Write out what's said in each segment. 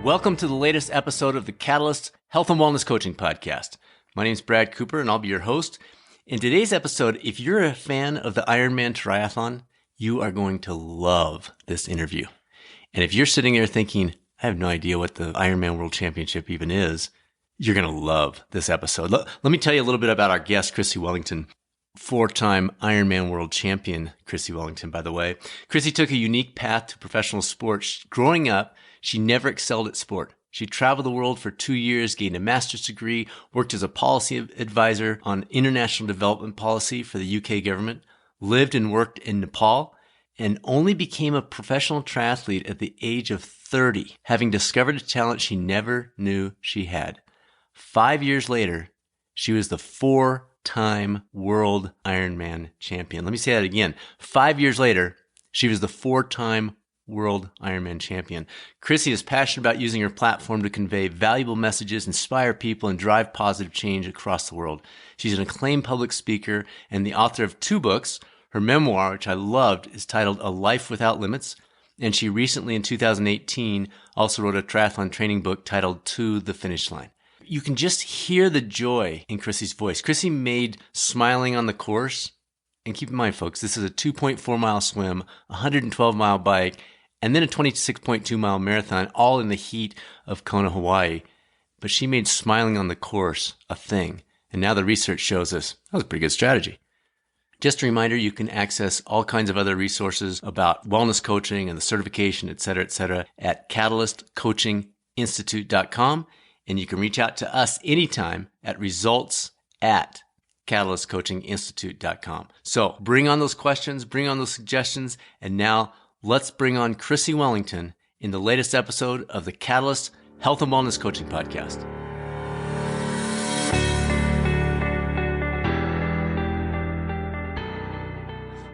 Welcome to the latest episode of the Catalyst Health and Wellness Coaching Podcast. My name is Brad Cooper, and I'll be your host. In today's episode, if you're a fan of the Ironman triathlon, you are going to love this interview. And if you're sitting there thinking, I have no idea what the Ironman World Championship even is, you're going to love this episode. Let me tell you a little bit about our guest, Chrissie Wellington. Four-time Ironman world champion, Chrissie Wellington, by the way. Chrissie took a unique path to professional sports. Growing up, she never excelled at sport. She traveled the world for 2 years, gained a master's degree, worked as a policy advisor on international development policy for the UK government, lived and worked in Nepal, and only became a professional triathlete at the age of 30, having discovered a talent she never knew she had. 5 years later, she was the four-time world Ironman champion. Let me say that again. 5 years later, she was the four-time world Ironman champion. Chrissie is passionate about using her platform to convey valuable messages, inspire people, and drive positive change across the world. She's an acclaimed public speaker and the author of 2 books. Her memoir, which I loved, is titled A Life Without Limits. And she recently, in 2018, also wrote a triathlon training book titled To the Finish Line. You can just hear the joy in Chrissie's voice. Chrissie made smiling on the course. And keep in mind, folks, this is a 2.4 mile swim, 112 mile bike, and then a 26.2 mile marathon, all in the heat of Kona, Hawaii. But she made smiling on the course a thing. And now the research shows us that was a pretty good strategy. Just a reminder, you can access all kinds of other resources about wellness coaching and the certification, et cetera, at catalystcoachinginstitute.com. And you can reach out to us anytime at results@catalystcoachinginstitute.com. So bring on those questions, bring on those suggestions, and now let's bring on Chrissie Wellington in the latest episode of the Catalyst Health and Wellness Coaching Podcast.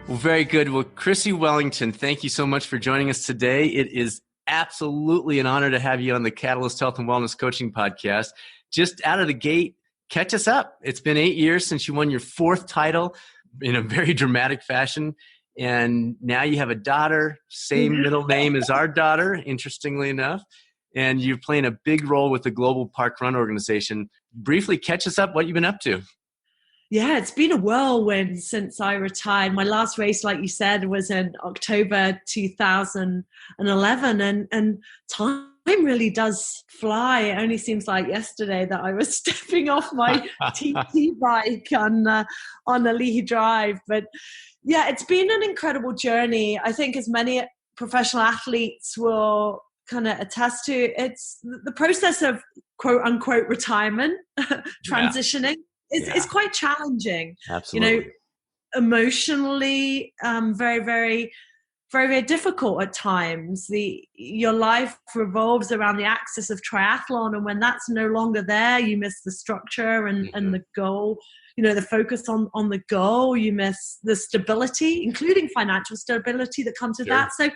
Well, very good. Well, Chrissie Wellington, thank you so much for joining us today. It is absolutely an honor to have you on the Catalyst Health and Wellness Coaching Podcast. Just out of the gate, catch us up. It's been 8 years since you won your 4th title in a very dramatic fashion. And now you have a daughter, same middle name as our daughter, interestingly enough. And you're playing a big role with the Global Park Run organization. Briefly, catch us up what you've been up to. Yeah, it's been a whirlwind since I retired. My last race, like you said, was in October 2011. And time really does fly. It only seems like yesterday that I was stepping off my TT bike on a Leahy Drive. But yeah, it's been an incredible journey. I think as many professional athletes will kind of attest to, it's the process of quote unquote retirement, transitioning. It's quite challenging. Absolutely. You know, emotionally, very, very, very, very difficult at times. Your life revolves around the axis of triathlon, and when that's no longer there, you miss the structure and the goal. You know, the focus on the goal. You miss the stability, including financial stability that comes with that. So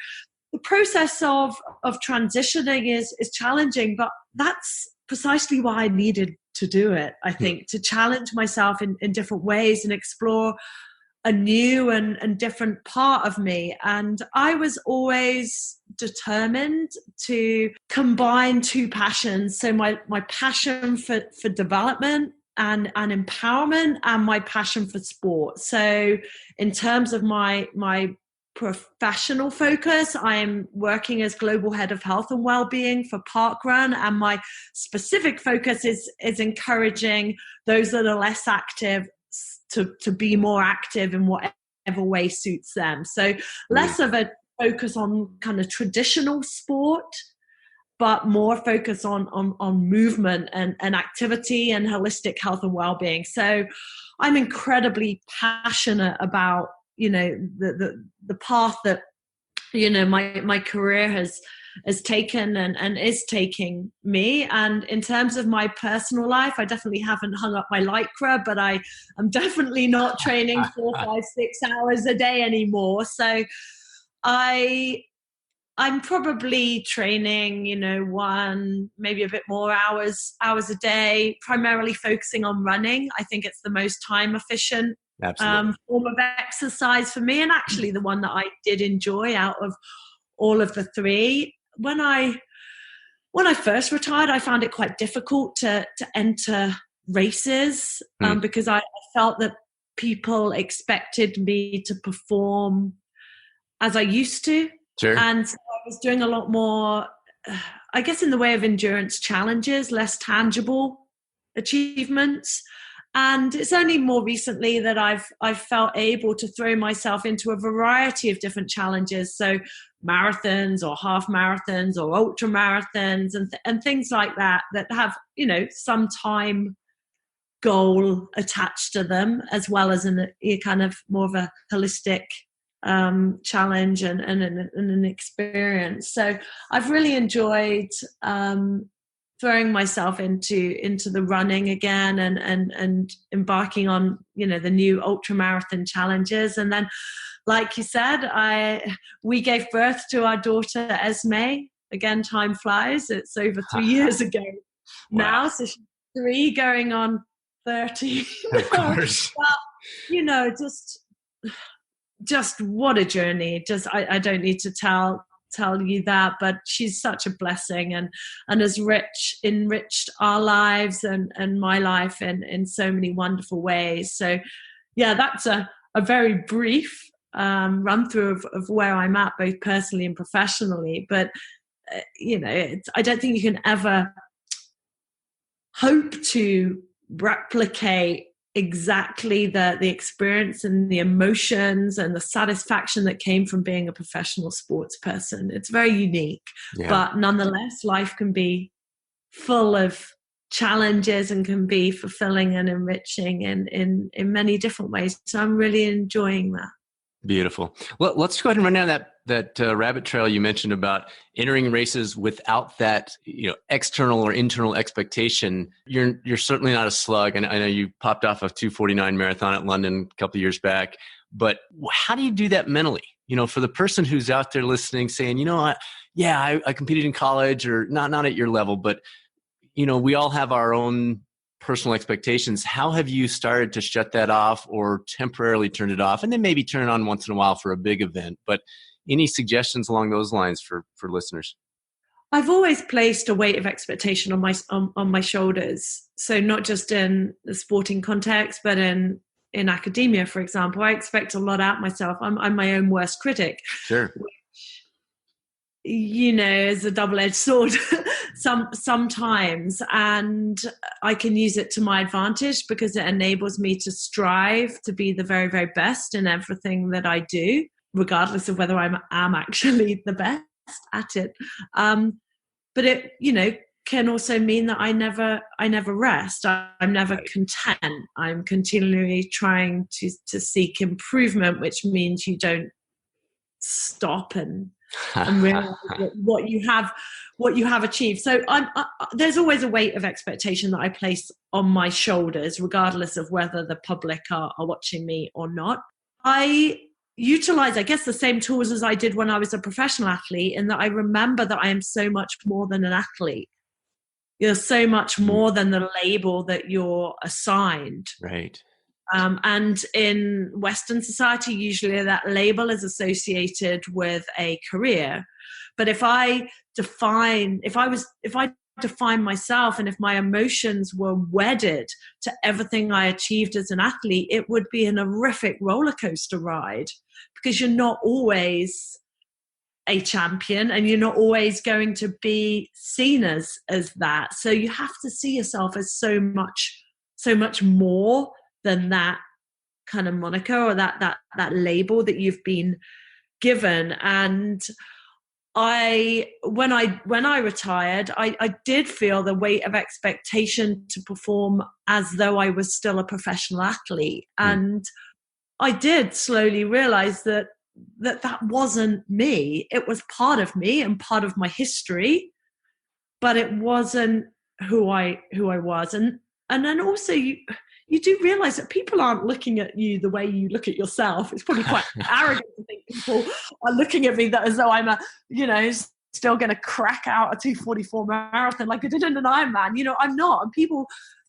the process of transitioning is challenging, but that's precisely why I needed to do it, I think, to challenge myself in different ways and explore a new and different part of me. And I was always determined to combine 2 passions. So my passion for development and empowerment, and my passion for sport. So in terms of my professional focus, I am working as global head of health and well-being for Parkrun, and my specific focus is encouraging those that are less active to be more active in whatever way suits them. So less of a focus on kind of traditional sport, but more focus on movement and activity and holistic health and well-being. So I'm incredibly passionate about, you know, the path that, you know, my career has taken and is taking me. And in terms of my personal life, I definitely haven't hung up my Lycra, but I am definitely not training 4, 5, 6 hours a day anymore. So I'm probably training, you know, 1, maybe a bit more hours a day, primarily focusing on running. I think it's the most time efficient form of exercise for me, and actually the one that I did enjoy out of all of the 3. When I when I first retired, I found it quite difficult to enter races because I felt that people expected me to perform as I used to. Sure. And so I was doing a lot more, I guess, in the way of endurance challenges, less tangible achievements. And it's only more recently that I've felt able to throw myself into a variety of different challenges. So marathons or half marathons or ultra marathons and things like that have, some time goal attached to them, as well as a kind of more of a holistic challenge and an experience. So I've really enjoyed throwing myself into the running again and embarking on the new ultra marathon challenges. And then, like you said, we gave birth to our daughter Esme. Again, time flies. It's over 3 years ago now. Wow. So she's 3 going on 30. Of course. Well, just what a journey. I don't need to tell you that, but she's such a blessing and has enriched our lives and my life in so many wonderful ways. So yeah, that's a very brief run through of where I'm at, both personally and professionally. But I don't think you can ever hope to replicate exactly the experience and the emotions and the satisfaction that came from being a professional sports person. It's very unique, but nonetheless, life can be full of challenges and can be fulfilling and enriching in many different ways. So I'm really enjoying that. Beautiful. Well, let's go ahead and run down that rabbit trail you mentioned about entering races without that, external or internal expectation. You're certainly not a slug. And I know you popped off a 2:49 marathon at London a couple of years back, but how do you do that mentally? For the person who's out there listening saying, I competed in college, or not at your level, but we all have our own personal expectations. How have you started to shut that off or temporarily turn it off and then maybe turn it on once in a while for a big event? But any suggestions along those lines for listeners? I've always placed a weight of expectation on my shoulders. So not just in the sporting context, but in academia, for example. I expect a lot out of myself. I'm my own worst critic. Sure. Which, is a double-edged sword sometimes. And I can use it to my advantage because it enables me to strive to be the very, very best in everything that I do, regardless of whether I am actually the best at it. But it, can also mean that I never rest. I'm never content. I'm continually trying to seek improvement, which means you don't stop and realize what you have achieved. So there's always a weight of expectation that I place on my shoulders, regardless of whether the public are watching me or not. I utilize, I guess, the same tools as I did when I was a professional athlete, in that I remember that I am so much more than an athlete. You're so much more than the label that you're assigned. Right. And in Western society, usually that label is associated with a career. But if I define myself, and if my emotions were wedded to everything I achieved as an athlete, it would be an horrific roller coaster ride, because you're not always a champion and you're not always going to be seen as that. So you have to see yourself as so much more than that kind of moniker or that label that you've been given. And when I retired, I did feel the weight of expectation to perform as though I was still a professional athlete. And I did slowly realize that wasn't me. It was part of me and part of my history, but it wasn't who I was. And then also you do realize that people aren't looking at you the way you look at yourself. It's probably quite arrogant to think people are looking at me as though I'm still going to crack out a 2:44 marathon like I did in an Ironman. I'm not. And people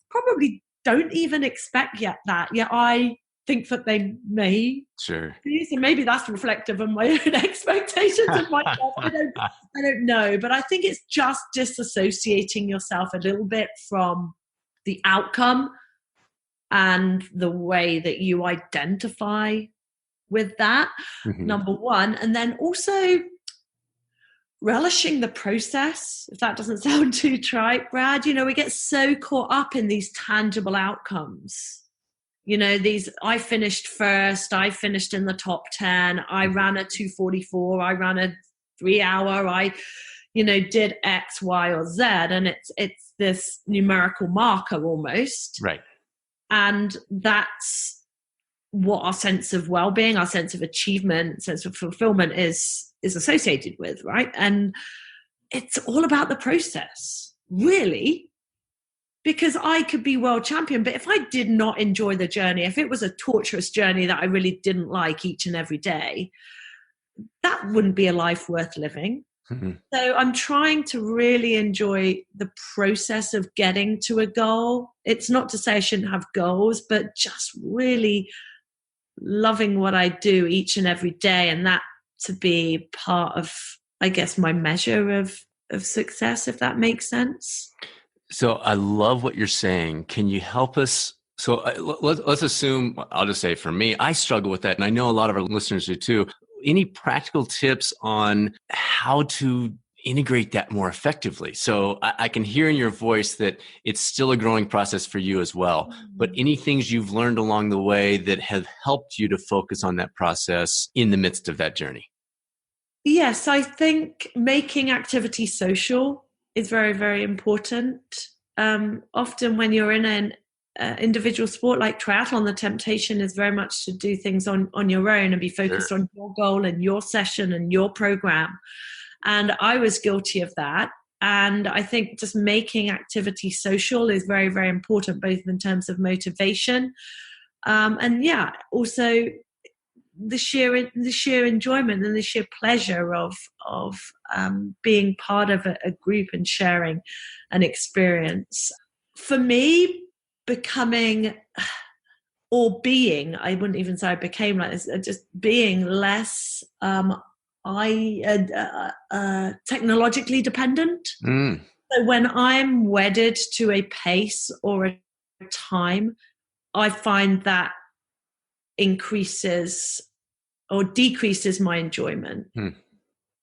probably don't even expect that. Yet I think that they may. Sure. So maybe that's reflective of my own expectations of myself. I don't know, but I think it's just disassociating yourself a little bit from the outcome and the way that you identify with that, number one. And then also relishing the process, if that doesn't sound too trite, Brad. We get so caught up in these tangible outcomes. I finished first, I finished in the top 10, I ran a 2:44, I ran a 3 hour, I did X, Y, or Z, and it's this numerical marker almost. Right. And that's what our sense of well-being, our sense of achievement, sense of fulfillment is associated with, right? And it's all about the process, really. Because I could be world champion, but if I did not enjoy the journey, if it was a torturous journey that I really didn't like each and every day, that wouldn't be a life worth living. So I'm trying to really enjoy the process of getting to a goal. It's not to say I shouldn't have goals, but just really loving what I do each and every day, and that to be part of, I guess, my measure of success, if that makes sense. So I love what you're saying. Can you help us? So let's assume, I'll just say for me, I struggle with that. And I know a lot of our listeners do too. Any practical tips on how to integrate that more effectively? So I can hear in your voice that it's still a growing process for you as well. But any things you've learned along the way that have helped you to focus on that process in the midst of that journey? Yes, I think making activity social is very, very important. Often when you're in an individual sport like triathlon, the temptation is very much to do things on your own and be focused on your goal and your session and your program. And I was guilty of that. And I think just making activity social is very, very important, both in terms of motivation and also the sheer enjoyment and the sheer pleasure of being part of a group and sharing an experience. For me, becoming or being, I wouldn't even say I became like this, just being less technologically dependent. So when I'm wedded to a pace or a time, I find that increases or decreases my enjoyment.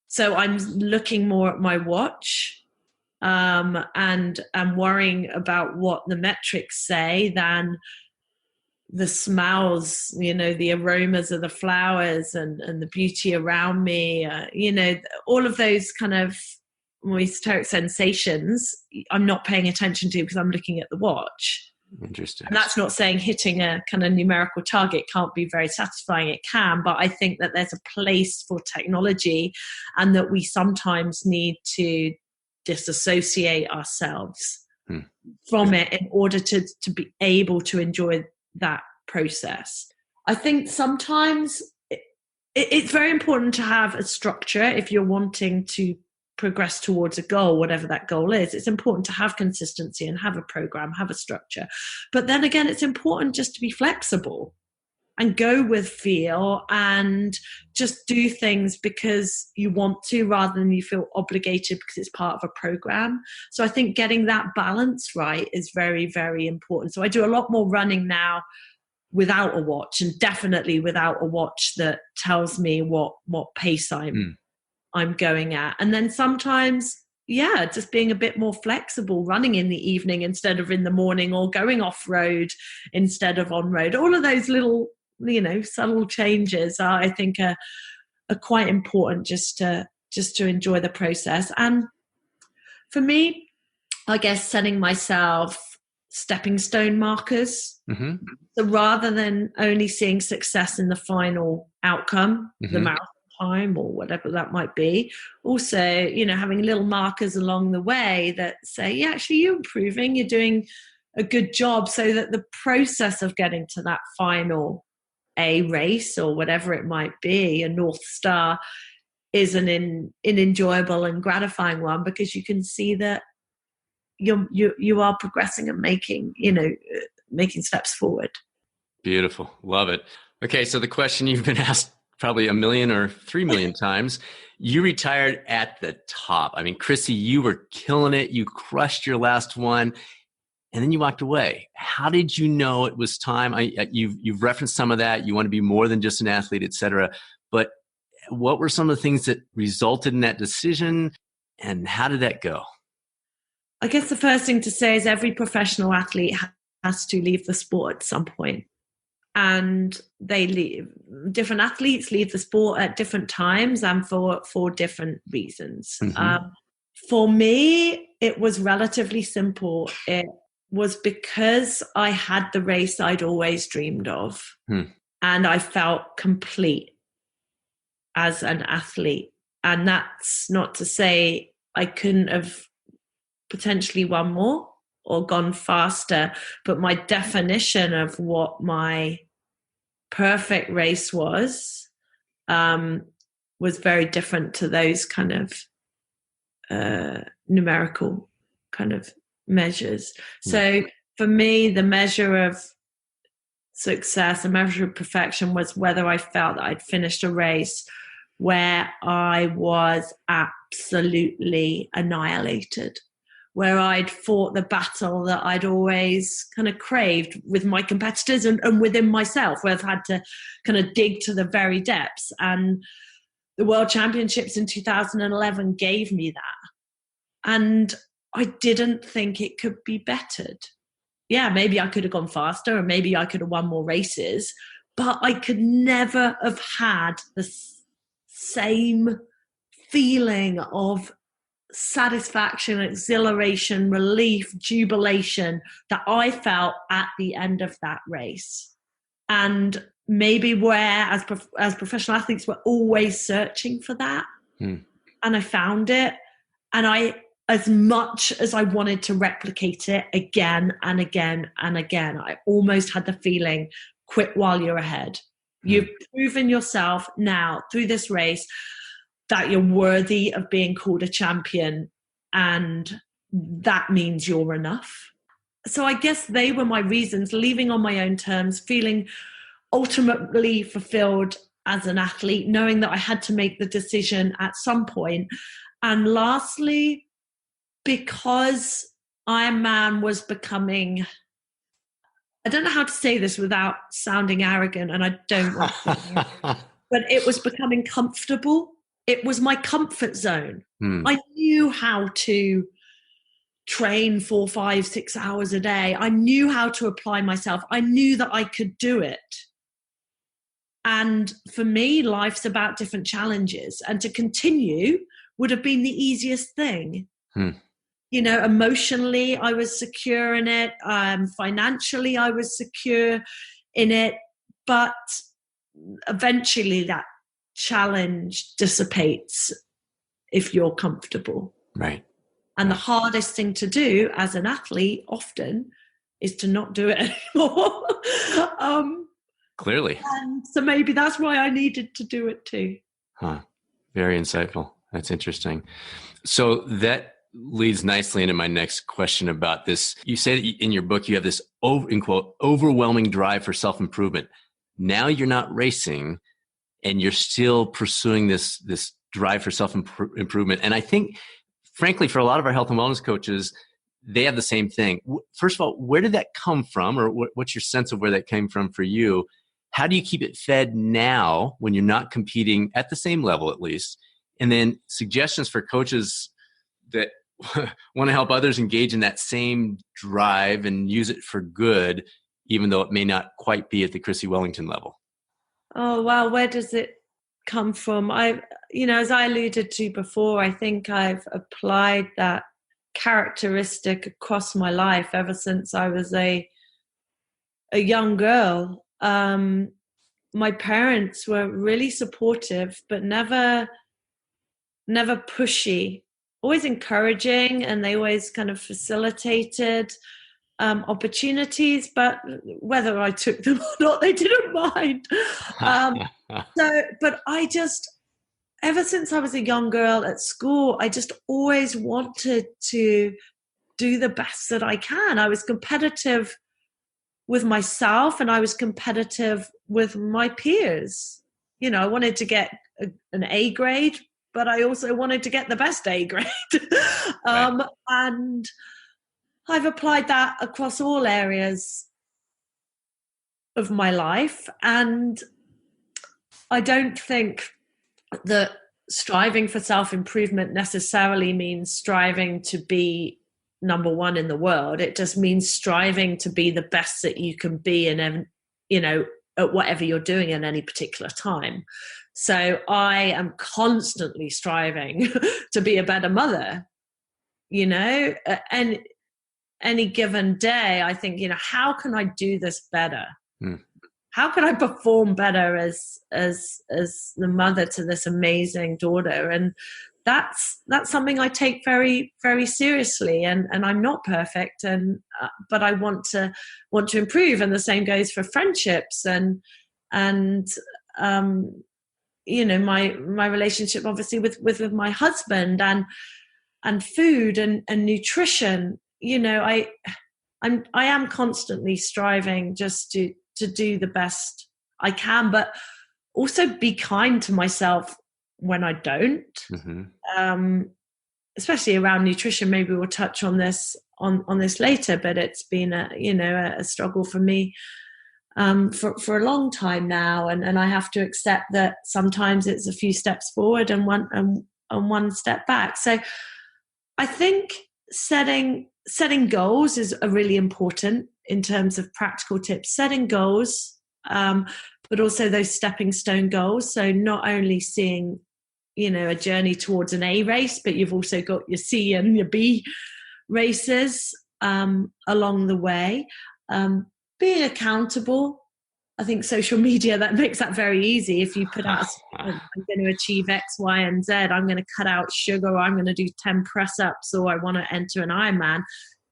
So I'm looking more at my watch and I'm worrying about what the metrics say than the smells, the aromas of the flowers and the beauty around me, all of those kind of more esoteric sensations I'm not paying attention to because I'm looking at the watch. Interesting. And that's not saying hitting a kind of numerical target can't be very satisfying. It can, but I think that there's a place for technology and that we sometimes need to disassociate ourselves from it in order to be able to enjoy that process. I think sometimes it's very important to have a structure if you're wanting to progress towards a goal, whatever that goal is. It's important to have consistency and have a program, have a structure. But then again, it's important just to be flexible and go with feel and just do things because you want to rather than you feel obligated because it's part of a program. So I think getting that balance right is very, very important. So I do a lot more running now without a watch, and definitely without a watch that tells me what pace I'm going at. And then sometimes, just being a bit more flexible, running in the evening instead of in the morning, or going off-road instead of on-road. All of those little, subtle changes are, I think, are quite important just to enjoy the process. And for me, I guess setting myself stepping stone markers. So rather than only seeing success in the final outcome, the marathon time or whatever that might be, also having little markers along the way that say actually you're improving, you're doing a good job, so that the process of getting to that final A race or whatever it might be, a North Star, is an enjoyable and gratifying one, because you can see that you are progressing and making steps forward. Beautiful. Love it. Okay. So the question you've been asked probably 1 million or 3 million times, you retired at the top. I mean, Chrissie, you were killing it. You crushed your last one and then you walked away. How did you know it was time? You've referenced some of that. You want to be more than just an athlete, et cetera. But what were some of the things that resulted in that decision and how did that go? I guess the first thing to say is every professional athlete has to leave the sport at some point. And they leave. Different athletes leave the sport at different times and for different reasons. Mm-hmm. For me, it was relatively simple. It was because I had the race I'd always dreamed of. And I felt complete as an athlete. And that's not to say I couldn't have potentially won more or gone faster, but my definition of what my perfect race was very different to those kind of numerical kind of measures. So for me, the measure of success, the measure of perfection was whether I felt that I'd finished a race where I was absolutely annihilated, where I'd fought the battle that I'd always kind of craved with my competitors and within myself, where I've had to kind of dig to the very depths. And the World Championships in 2011 gave me that. And I didn't think it could be bettered. Yeah, maybe I could have gone faster and maybe I could have won more races, but I could never have had the same feeling of satisfaction, exhilaration, relief, jubilation that I felt at the end of that race. And maybe where as professional athletes we're always searching for that. And I found it, and I, as much as I wanted to replicate it again and again and again, I almost had the feeling, quit while you're ahead. You've proven yourself now through this race that you're worthy of being called a champion, and that means you're enough. So I guess they were my reasons, leaving on my own terms, feeling ultimately fulfilled as an athlete, knowing that I had to make the decision at some point. And lastly, because Ironman was becoming, I don't know how to say this without sounding arrogant, and I don't want to, but it was becoming comfortable. It was my comfort zone. I knew how to train 4, 5, 6 hours a day. I knew how to apply myself. I knew that I could do it. And for me, life's about different challenges. And to continue would have been the easiest thing. You know, emotionally, I was secure in it. Financially, I was secure in it. But eventually that challenge dissipates if you're comfortable. Right. And the hardest thing to do as an athlete often is to not do it anymore. Clearly. And so maybe that's why I needed to do it too. Very insightful. That's interesting. So that leads nicely into my next question about this. You say that in your book you have this in quote overwhelming drive for self-improvement. Now you're not racing and you're still pursuing this drive for self-improvement. And I think, frankly, for a lot of our health and wellness coaches, they have the same thing. First of all, where did that come from? Or what's your sense of where that came from for you? How do you keep it fed now when you're not competing at the same level, at least? And then suggestions for coaches that want to help others engage in that same drive and use it for good, even though it may not quite be at the Chrissie Wellington level. Oh, wow. Where does it come from? As I alluded to before, I think I've applied that characteristic across my life ever since I was a young girl. My parents were really supportive, but never pushy, always encouraging, and they always kind of facilitated opportunities, but whether I took them or not, they didn't mind. But I just, ever since I was a young girl at school, I just always wanted to do the best that I can. I was competitive with myself, and I was competitive with my peers. You know, I wanted to get an A grade, but I also wanted to get the best A grade. Right. And I've applied that across all areas of my life. And I don't think that striving for self-improvement necessarily means striving to be number one in the world. It just means striving to be the best that you can be in, you know, at whatever you're doing at any particular time. So I am constantly striving to be a better mother, you know, and any given day I think, you know, how can I do this better? How can I perform better as the mother to this amazing daughter? And that's something I take very, very seriously. And I'm not perfect, but I want to improve. And the same goes for friendships and you know, my relationship obviously with my husband and food and nutrition. You know, I am constantly striving just to do the best I can, but also be kind to myself when I don't. Especially around nutrition. Maybe we'll touch on this on this later, but it's been a struggle for me for a long time now, and I have to accept that sometimes it's a few steps forward and one step back. So I think setting goals is really important in terms of practical tips. Setting goals, but also those stepping stone goals. So not only seeing, you know, a journey towards an A race, but you've also got your C and your B races along the way. Being accountable. I think social media, that makes that very easy. If you put out, I'm going to achieve X, Y, and Z, I'm going to cut out sugar, or I'm going to do 10 press-ups, or I want to enter an Ironman,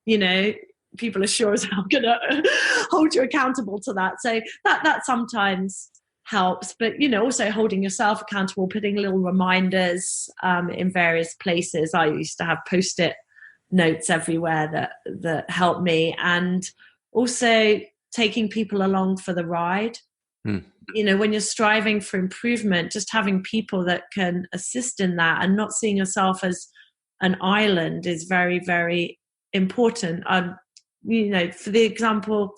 you know, people are sure as hell going to hold you accountable to that. So that sometimes helps. But, you know, also holding yourself accountable, putting little reminders in various places. I used to have Post-it notes everywhere that helped me. And also taking people along for the ride. You know, when you're striving for improvement, just having people that can assist in that and not seeing yourself as an island is very, very important. You know, for the example,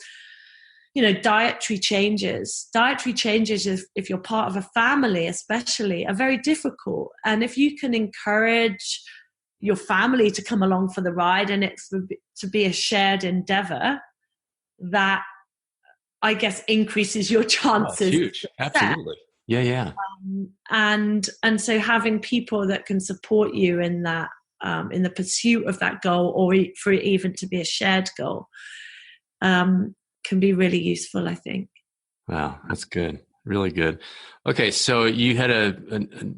you know, dietary changes, if you're part of a family especially, are very difficult. And if you can encourage your family to come along for the ride and it's to be a shared endeavor, that I guess increases your chances. Oh, huge. Absolutely. Yeah. And so having people that can support you in that, in the pursuit of that goal, or for it even to be a shared goal, can be really useful, I think. Wow, that's good. Really good. Okay, so you had a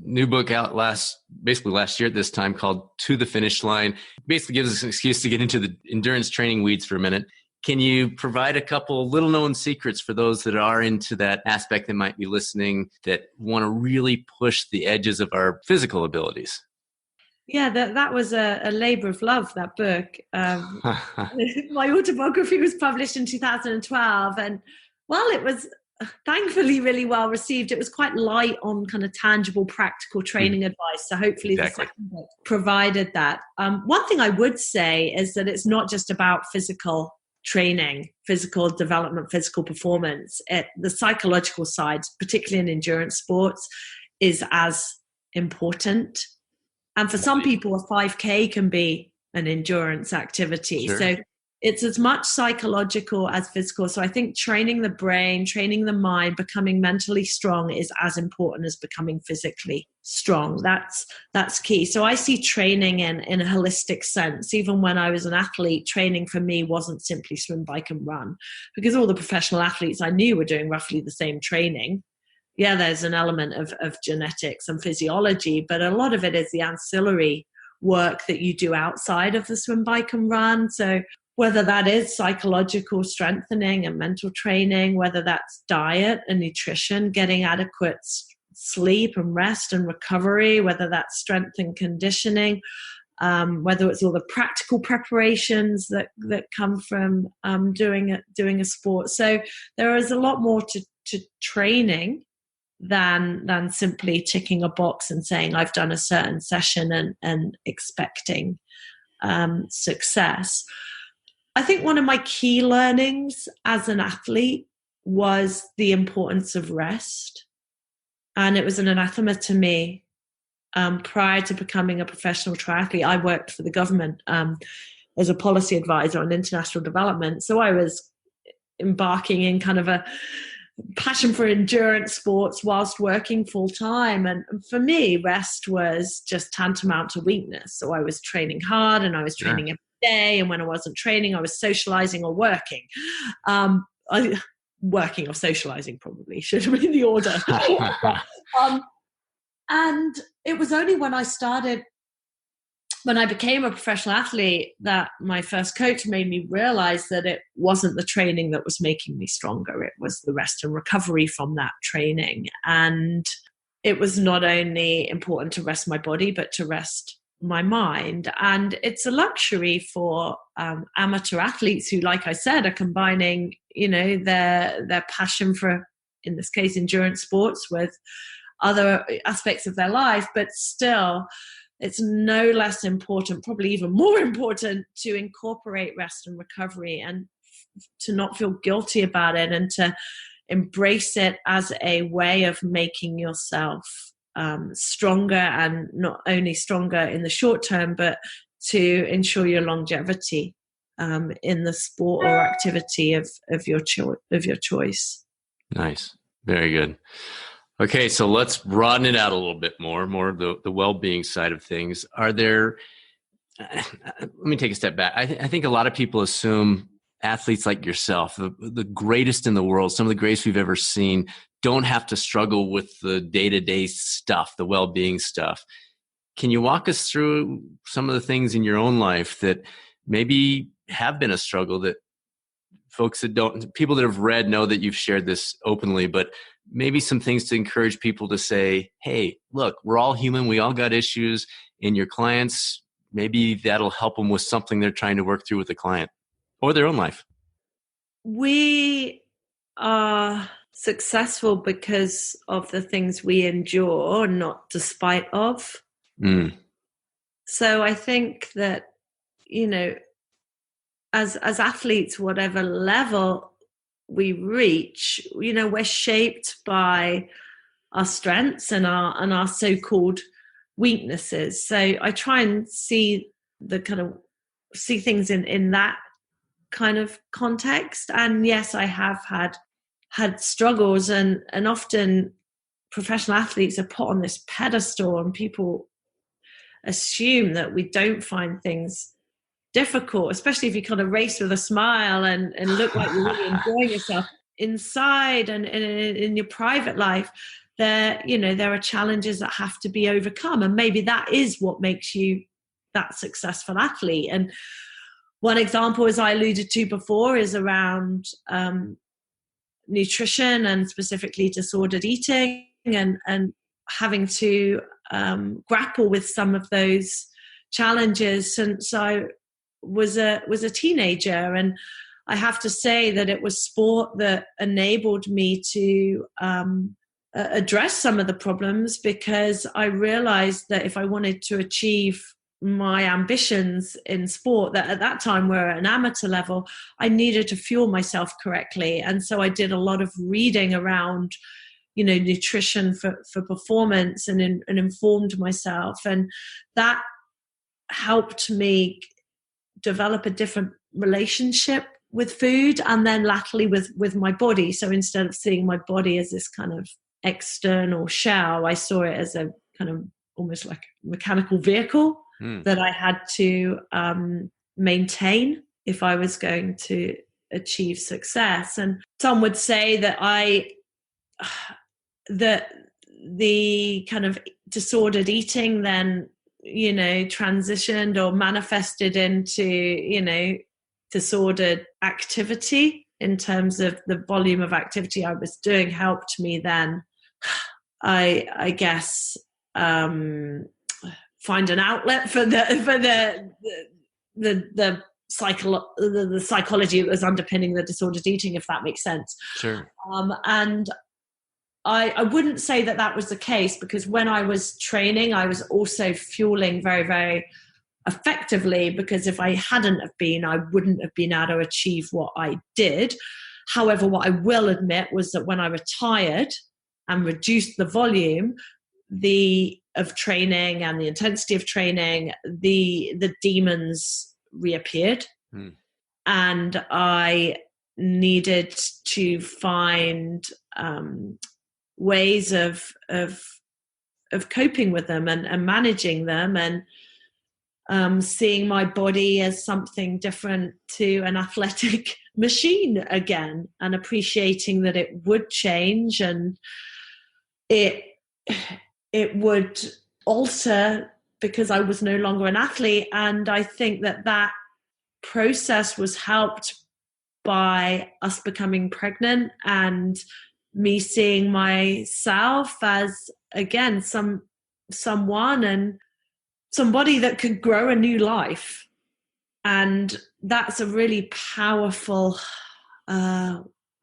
new book out last year at this time called To the Finish Line. Basically gives us an excuse to get into the endurance training weeds for a minute. Can you provide a couple little known secrets for those that are into that aspect that might be listening, that want to really push the edges of our physical abilities? Yeah, that was a labor of love, that book. My autobiography was published in 2012. And while it was thankfully really well received, it was quite light on kind of tangible, practical training advice. So hopefully the second book provided that. One thing I would say is that it's not just about physical training, physical development, physical performance. The psychological side, particularly in endurance sports, is as important. And for some people, a 5K can be an endurance activity. Sure. So it's as much psychological as physical. So I think training the brain, training the mind, becoming mentally strong is as important as becoming physically strong. That's key. So I see training in a holistic sense. Even when I was an athlete, training for me wasn't simply swim, bike, and run, because all the professional athletes I knew were doing roughly the same training. Yeah, there's an element of genetics and physiology, but a lot of it is the ancillary work that you do outside of the swim, bike, and run. So whether that is psychological strengthening and mental training, whether that's diet and nutrition, getting adequate sleep and rest and recovery, whether that's strength and conditioning, whether it's all the practical preparations that come from doing a sport. So there is a lot more to training than simply ticking a box and saying I've done a certain session and expecting success. I think one of my key learnings as an athlete was the importance of rest. And it was an anathema to me. Prior to becoming a professional triathlete, I worked for the government as a policy advisor on international development. So I was embarking in kind of a passion for endurance sports whilst working full time. And for me, rest was just tantamount to weakness. So I was training hard and I was training every day. And when I wasn't training, I was socializing or working. Working or socializing probably should have been the order. And it was only when I became a professional athlete that my first coach made me realize that it wasn't the training that was making me stronger. It was the rest and recovery from that training. And it was not only important to rest my body, but to rest my mind. And it's a luxury for amateur athletes who, like I said, are combining, their passion for, in this case, endurance sports with other aspects of their life, but still it's no less important, probably even more important, to incorporate rest and recovery and to not feel guilty about it and to embrace it as a way of making yourself stronger, and not only stronger in the short term, but to ensure your longevity in the sport or activity of your choice. Nice. Very good. Okay, so let's broaden it out a little bit more of the well-being side of things. Are there, let me take a step back. I think a lot of people assume athletes like yourself, the greatest in the world, some of the greatest we've ever seen, don't have to struggle with the day-to-day stuff, the well-being stuff. Can you walk us through some of the things in your own life that maybe have been a struggle that people that have read know that you've shared this openly, but maybe some things to encourage people to say, hey, look, we're all human. We all got issues. And your clients, maybe that'll help them with something they're trying to work through with the client or their own life. We are successful because of the things we endure, not despite of. So I think that, as athletes, whatever level we reach, we're shaped by our strengths and our so-called weaknesses. So I try and see things in that kind of context. And yes, I have had struggles, and often professional athletes are put on this pedestal and people assume that we don't find things difficult, especially if you kind of race with a smile and look like you're really enjoying yourself inside and in your private life. There are challenges that have to be overcome, and maybe that is what makes you that successful athlete. And one example, as I alluded to before, is around nutrition and specifically disordered eating, and having to grapple with some of those challenges since I was a teenager. And I have to say that it was sport that enabled me to address some of the problems, because I realized that if I wanted to achieve my ambitions in sport that at that time were at an amateur level, I needed to fuel myself correctly. And so I did a lot of reading around nutrition for performance and informed myself, and that helped me develop a different relationship with food, and then latterly with my body. So instead of seeing my body as this kind of external shell, I saw it as a kind of almost like a mechanical vehicle that I had to maintain if I was going to achieve success. And some would say that the kind of disordered eating then transitioned or manifested into disordered activity, in terms of the volume of activity I was doing find an outlet for the psychology that was underpinning the disordered eating, if that makes sense. Sure. And I wouldn't say that was the case, because when I was training, I was also fueling very, very effectively, because if I hadn't have been, I wouldn't have been able to achieve what I did. However, what I will admit was that when I retired and reduced the volume of training and the intensity of training, the demons reappeared. And I needed to find ways of coping with them and managing them, and seeing my body as something different to an athletic machine again, and appreciating that it would change and it would alter because I was no longer an athlete. And I think that process was helped by us becoming pregnant and me seeing myself as, again, someone and somebody that could grow a new life. And that's a really powerful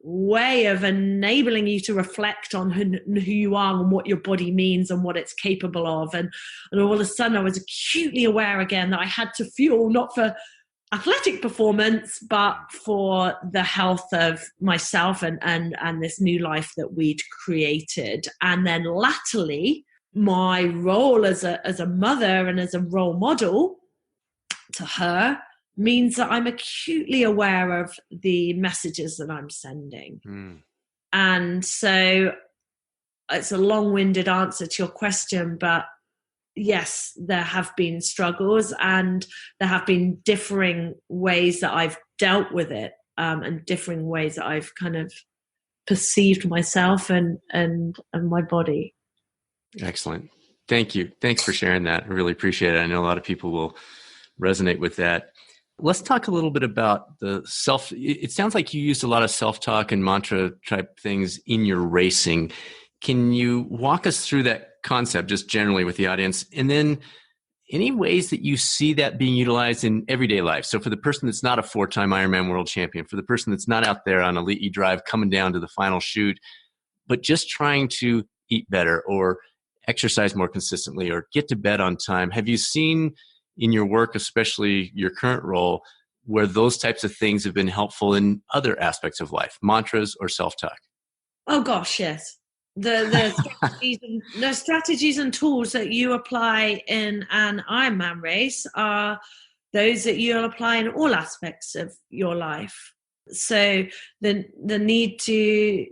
way of enabling you to reflect on who you are and what your body means and what it's capable of. And all of a sudden I was acutely aware again that I had to fuel, not for athletic performance, but for the health of myself and this new life that we'd created. And then latterly, my role as a mother and as a role model to her means that I'm acutely aware of the messages that I'm sending. And so it's a long-winded answer to your question, but yes, there have been struggles and there have been differing ways that I've dealt with it, and differing ways that I've kind of perceived myself and my body. Excellent. Thank you. Thanks for sharing that. I really appreciate it. I know a lot of people will resonate with that. Let's talk a little bit about the self. It sounds like you used a lot of self-talk and mantra type things in your racing. Can you walk us through that concept just generally with the audience? And then any ways that you see that being utilized in everyday life? So for the person that's not a 4-time Ironman world champion, for the person that's not out there on Elite E-Drive coming down to the final shoot, but just trying to eat better or exercise more consistently or get to bed on time, have you seen in your work, especially your current role, where those types of things have been helpful in other aspects of life, mantras or self-talk? Oh gosh, yes. The strategies and tools that you apply in an Ironman race are those that you'll apply in all aspects of your life. So the need to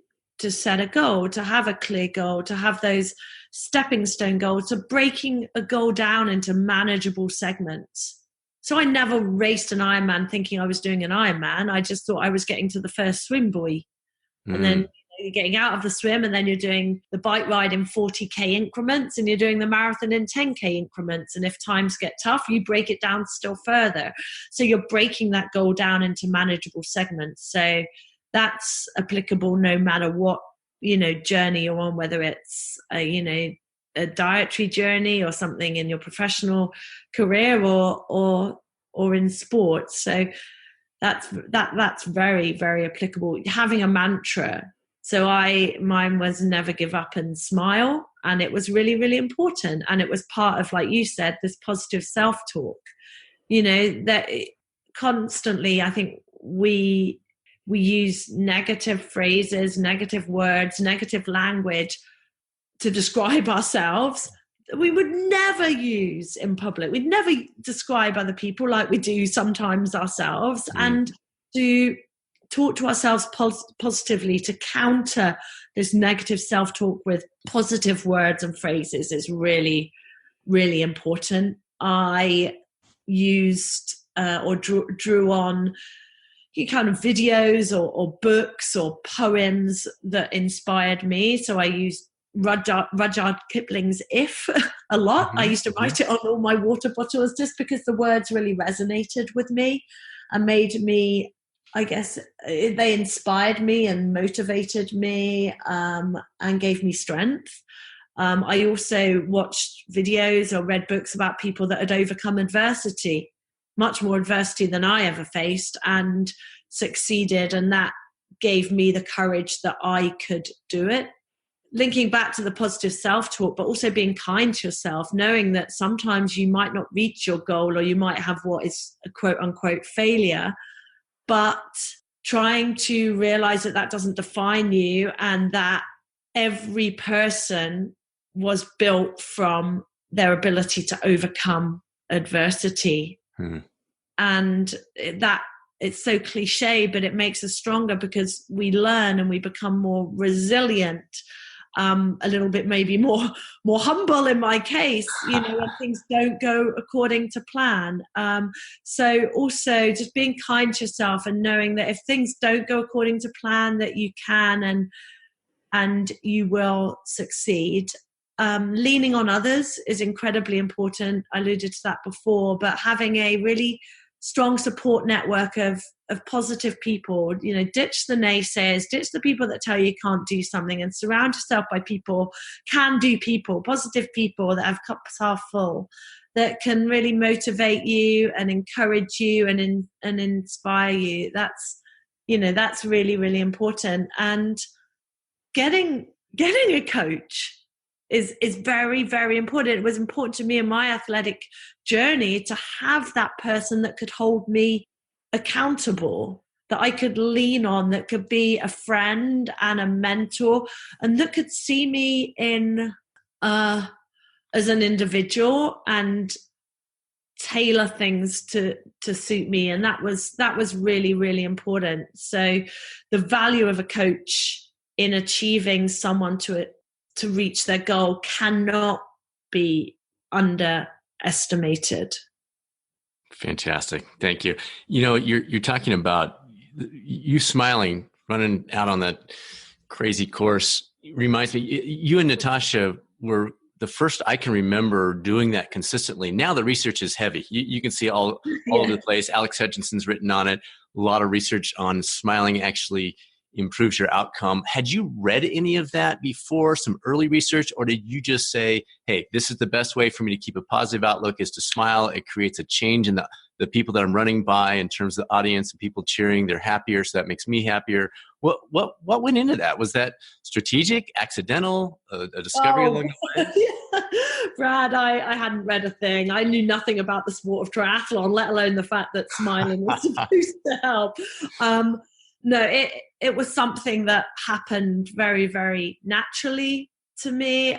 set a goal, to have a clear goal, to have those stepping stone goals, to breaking a goal down into manageable segments. So I never raced an Ironman thinking I was doing an Ironman. I just thought I was getting to the first swim buoy. And then you're getting out of the swim, and then you're doing the bike ride in 40k increments, and you're doing the marathon in 10k increments. And if times get tough, you break it down still further. So you're breaking that goal down into manageable segments. So that's applicable no matter what, journey you're on, whether it's a dietary journey or something in your professional career or in sports. So that's very, very applicable. Having a mantra. So mine was never give up and smile. And it was really, really important. And it was part of, like you said, this positive self-talk, that constantly, I think we use negative phrases, negative words, negative language to describe ourselves that we would never use in public. We'd never describe other people like we do sometimes ourselves. And to talk to ourselves positively, to counter this negative self-talk with positive words and phrases is really, really important. I used or drew on kind of videos or books or poems that inspired me. So I used Rudyard Kipling's If a lot. I used to write it on all my water bottles just because the words really resonated with me and made me, I guess, they inspired me and motivated me and gave me strength. I also watched videos or read books about people that had overcome adversity, much more adversity than I ever faced, and succeeded. And that gave me the courage that I could do it. Linking back to the positive self-talk, but also being kind to yourself, knowing that sometimes you might not reach your goal or you might have what is a quote unquote failure, but trying to realize that that doesn't define you, and that every person was built from their ability to overcome adversity. And that, it's so cliche, but it makes us stronger because we learn and we become more resilient, a little bit maybe more humble in my case, when things don't go according to plan. So also just being kind to yourself and knowing that if things don't go according to plan, that you can and you will succeed. Leaning on others is incredibly important. I alluded to that before, but having a really strong support network of positive people, ditch the naysayers, ditch the people that tell you can't do something, and surround yourself by can-do people, positive people that have cups half full, that can really motivate you and encourage you and inspire you. That's really, really important. And getting a coach is very, very important. It was important to me in my athletic journey to have that person that could hold me accountable, that I could lean on, that could be a friend and a mentor, and that could see me as an individual and tailor things to suit me. And that was really, really important. So the value of a coach in achieving someone to reach their goal cannot be underestimated. Fantastic. Thank you. You're talking about you smiling, running out on that crazy course. It reminds me, you and Natasha were the first I can remember doing that consistently. Now the research is heavy. You can see all over the place. Alex Hutchinson's written on it. A lot of research on smiling actually improves your outcome. Had you read any of that before, some early research, or did you just say, hey, this is the best way for me to keep a positive outlook is to smile? It creates a change in the people that I'm running by in terms of the audience and people cheering. They're happier, so that makes me happier. What went into that? Was that strategic, accidental, a discovery along the way? Brad, I hadn't read a thing. I knew nothing about the sport of triathlon, let alone the fact that smiling was supposed to help. No, it was something that happened very, very naturally to me.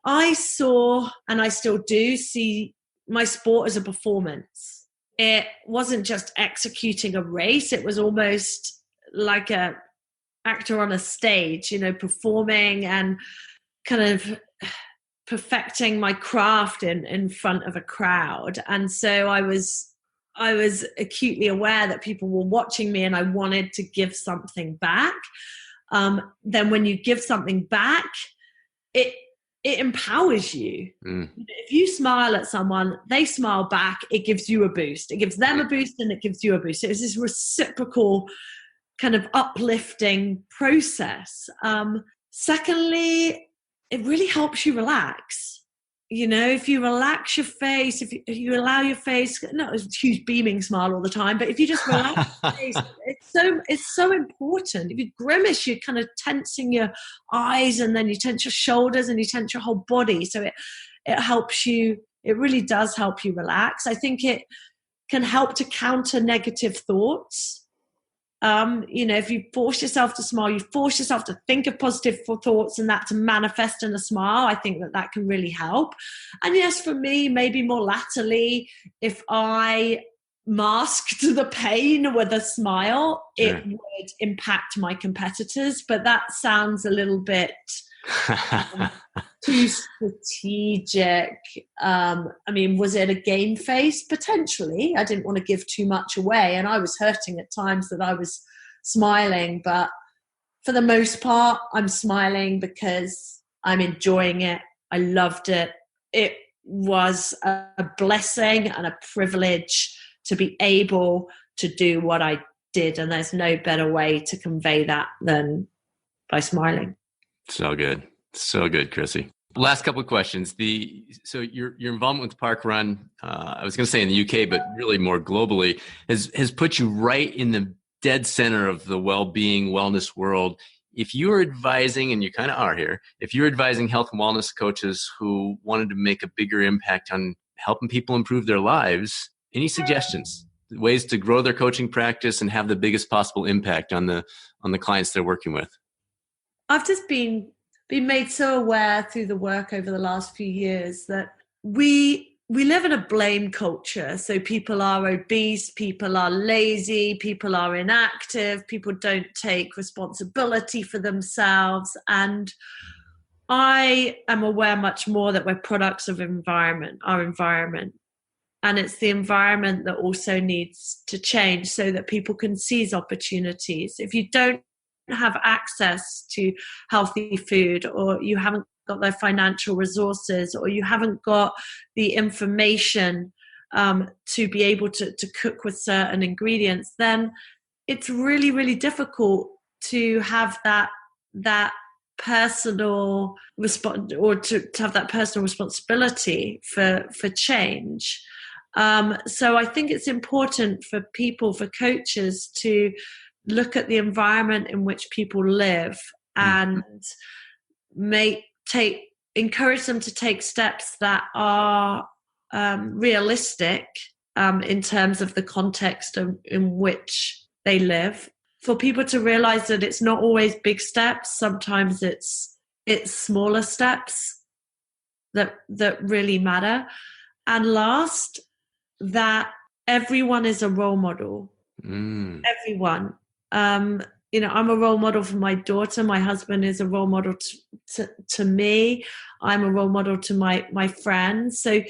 I saw, and I still do see, my sport as a performance. It wasn't just executing a race. It was almost like a actor on a stage, performing and kind of perfecting my craft in front of a crowd. And so I was acutely aware that people were watching me and I wanted to give something back. Then when you give something back, it empowers you. If you smile at someone, they smile back, it gives you a boost. It gives them a boost and it gives you a boost. So it's this reciprocal kind of uplifting process. Secondly, it really helps you relax. If you relax your face, if you allow your face, not a huge beaming smile all the time, but if you just relax your face, it's so important. If you grimace, you're kind of tensing your eyes, and then you tense your shoulders and you tense your whole body. So it helps you, it really does help you relax. I think it can help to counter negative thoughts. If you force yourself to smile, you force yourself to think of positive thoughts and that to manifest in a smile. I think that can really help. And yes, for me, maybe more latterly, if I masked the pain with a smile, it would impact my competitors. But that sounds a little bit too strategic. Was it a game face? Potentially. I didn't want to give too much away, and I was hurting at times that I was smiling, but for the most part, I'm smiling because I'm enjoying it. I loved it. It was a blessing and a privilege to be able to do what I did, and there's no better way to convey that than by smiling. So good. So good, Chrissie. Last couple of questions. So your involvement with Park Run, I was going to say in the UK, but really more globally, has put you right in the dead center of the well-being, wellness world. If you were advising, and you kind of are here, if you're advising health and wellness coaches who wanted to make a bigger impact on helping people improve their lives, any suggestions, ways to grow their coaching practice and have the biggest possible impact on the clients they're working with? I've just been made so aware through the work over the last few years that we live in a blame culture. So people are obese, people are lazy, people are inactive, people don't take responsibility for themselves. And I am aware much more that we're products of our environment. And it's the environment that also needs to change so that people can seize opportunities. If you don't have access to healthy food, or you haven't got the financial resources, or you haven't got the information to be able to cook with certain ingredients, then it's really, really difficult to have that personal response, or to have that personal responsibility for change. So I think it's important for people, for coaches, to look at the environment in which people live and encourage them to take steps that are realistic in terms of the context in which they live. For people to realize that it's not always big steps. Sometimes it's smaller steps that really matter. And last, that everyone is a role model. Everyone. I'm a role model for my daughter. My husband is a role model to me. I'm a role model to my friends. So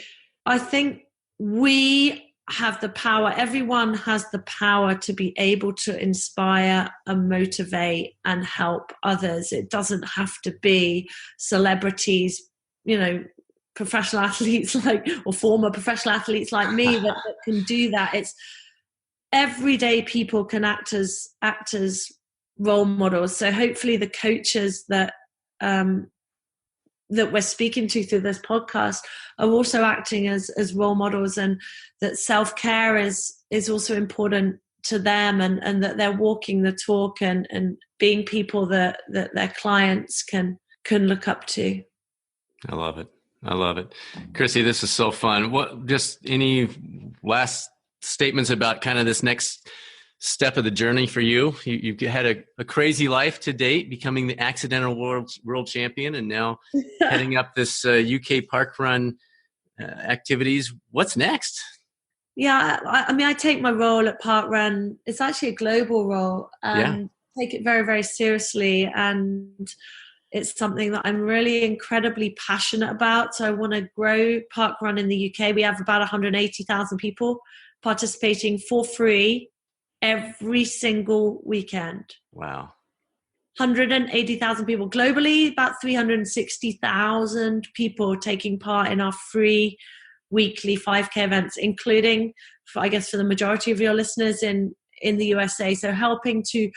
I think we have the power. Everyone has the power to be able to inspire and motivate and help others. It doesn't have to be celebrities, professional athletes or former professional athletes like me that can do that. It's everyday people can act as role models. So hopefully the coaches that we're speaking to through this podcast are also acting as role models, and that self-care is also important to them, and that they're walking the talk and being people that their clients can look up to. I love it. Chrissie, this is so fun. What, just any last statements about kind of this next step of the journey for you? You've had a crazy life to date, becoming the accidental world champion, and now heading up this UK Park Run activities. What's next? Yeah, I take my role at Park Run. It's actually a global role, and take it very, very seriously. And it's something that I'm really incredibly passionate about. So I want to grow Park Run in the UK. We have about 180,000 people participating for free every single weekend. Wow. 180,000 people globally, about 360,000 people taking part in our free weekly 5K events, including, I guess, for the majority of your listeners in the USA. So helping to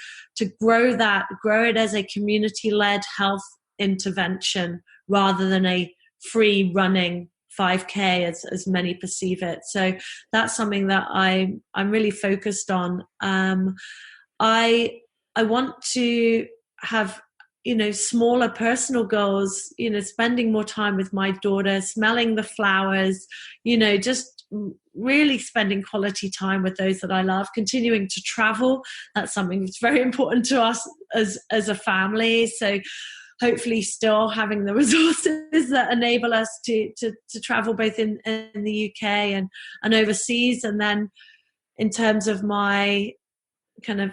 grow it as a community-led health intervention rather than a free running 5K as many perceive it. So that's something that I'm really focused on. I want to have smaller personal goals, spending more time with my daughter, smelling the flowers, just really spending quality time with those that I love, continuing to travel. That's something that's very important to us as a family. So hopefully still having the resources that enable us to travel both in the UK and overseas. And then in terms of my kind of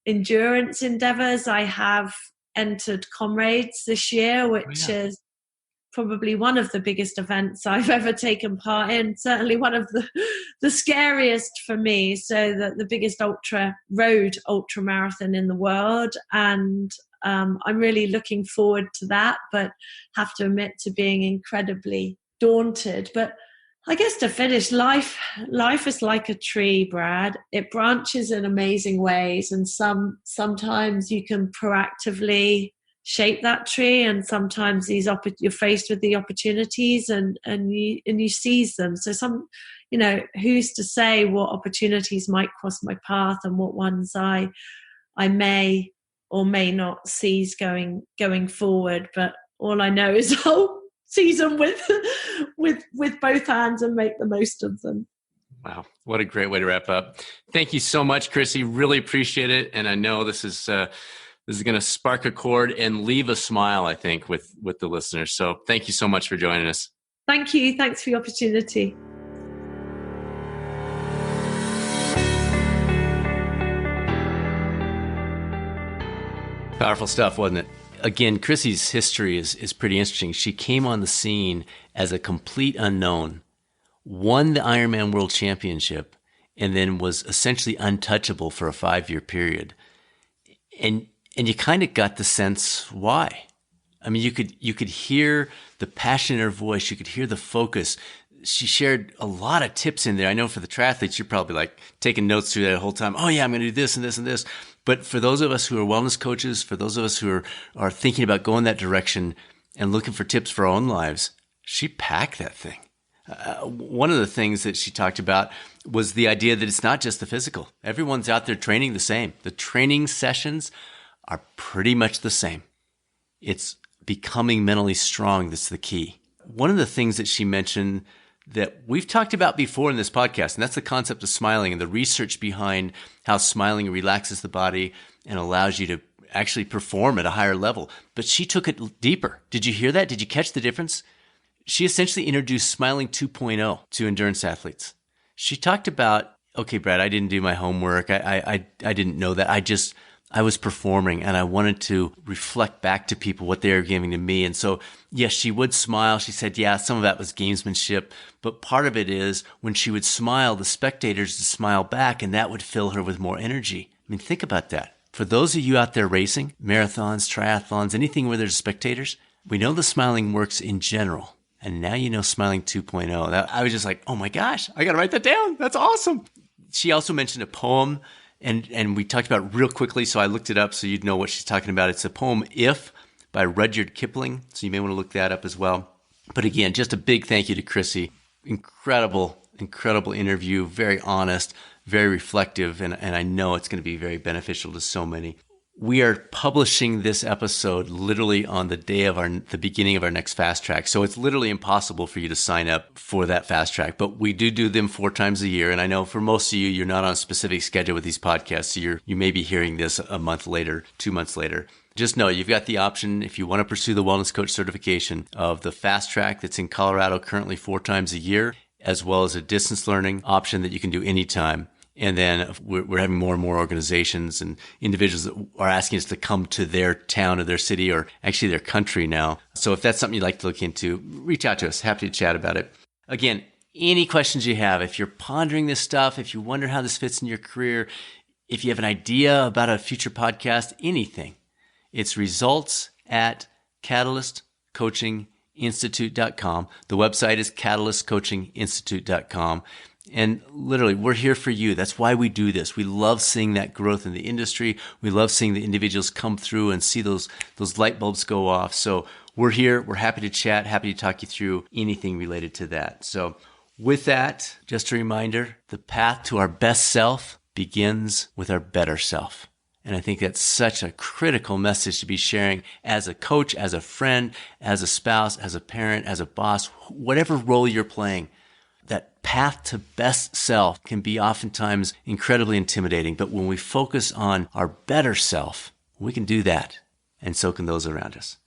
endurance endeavors, I have entered Comrades this year, which is probably one of the biggest events I've ever taken part in, certainly one of the scariest for me. So the biggest road ultra marathon in the world. And I'm really looking forward to that, but have to admit to being incredibly daunted. But I guess to finish, life is like a tree, Brad. It branches in amazing ways, and sometimes you can proactively shape that tree, and sometimes you're faced with the opportunities and you seize them. So who's to say what opportunities might cross my path and what ones I may or may not seize going forward. But all I know is I'll seize them with both hands and make the most of them. Wow. What a great way to wrap up. Thank you so much, Chrissie. Really appreciate it. And I know this is going to spark a chord and leave a smile, I think, with the listeners. So thank you so much for joining us. Thank you. Thanks for the opportunity. Powerful stuff, wasn't it? Again, Chrissie's history is pretty interesting. She came on the scene as a complete unknown, won the Ironman World Championship, and then was essentially untouchable for a 5-year period. And you kind of got the sense why. I mean, you could hear the passion in her voice. You could hear the focus. She shared a lot of tips in there. I know for the triathletes, you're probably like taking notes through that whole time. Oh yeah, I'm going to do this and this and this. But for those of us who are wellness coaches, for those of us who are thinking about going that direction and looking for tips for our own lives, she packed that thing. One of the things that she talked about was the idea that it's not just the physical. Everyone's out there training the same. The training sessions are pretty much the same. It's becoming mentally strong that's the key. One of the things that she mentioned that we've talked about before in this podcast, and that's the concept of smiling and the research behind how smiling relaxes the body and allows you to actually perform at a higher level. But she took it deeper. Did you hear that? Did you catch the difference? She essentially introduced Smiling 2.0 to endurance athletes. She talked about, okay, Brad, I didn't do my homework. I didn't know that. I was performing and I wanted to reflect back to people what they were giving to me. And so, yes, she would smile. She said, yeah, some of that was gamesmanship, but part of it is when she would smile, the spectators would smile back and that would fill her with more energy. I mean, think about that. For those of you out there racing, marathons, triathlons, anything where there's spectators, we know the smiling works in general. And now you know Smiling 2.0. I was just like, oh my gosh, I got to write that down. That's awesome. She also mentioned a poem. And we talked about it real quickly, so I looked it up so you'd know what she's talking about. It's a poem, If, by Rudyard Kipling, so you may want to look that up as well. But again, just a big thank you to Chrissie. Incredible interview, very honest, very reflective, and I know it's going to be very beneficial to so many. We are publishing this episode literally on the day of the beginning of our next fast track. So it's literally impossible for you to sign up for that fast track, but we do them 4 times a year. And I know for most of you, you're not on a specific schedule with these podcasts. So you may be hearing this a month later, 2 months later. Just know you've got the option, if you want to pursue the wellness coach certification, of the fast track that's in Colorado currently 4 times a year, as well as a distance learning option that you can do anytime. And then we're having more and more organizations and individuals that are asking us to come to their town or their city or actually their country now. So if that's something you'd like to look into, reach out to us. Happy to chat about it. Again, any questions you have, if you're pondering this stuff, if you wonder how this fits in your career, if you have an idea about a future podcast, anything, it's results@catalystcoachinginstitute.com. The website is catalystcoachinginstitute.com. And literally, we're here for you. That's why we do this. We love seeing that growth in the industry. We love seeing the individuals come through and see those light bulbs go off. So we're here. We're happy to chat, happy to talk you through anything related to that. So with that, just a reminder, the path to our best self begins with our better self. And I think that's such a critical message to be sharing as a coach, as a friend, as a spouse, as a parent, as a boss, whatever role you're playing. That path to best self can be oftentimes incredibly intimidating, but when we focus on our better self, we can do that, and so can those around us.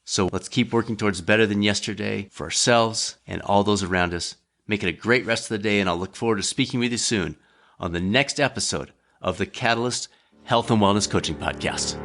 So let's keep working towards better than yesterday for ourselves and all those around us. Make it a great rest of the day, and I'll look forward to speaking with you soon on the next episode of the Catalyst Health and Wellness Coaching Podcast.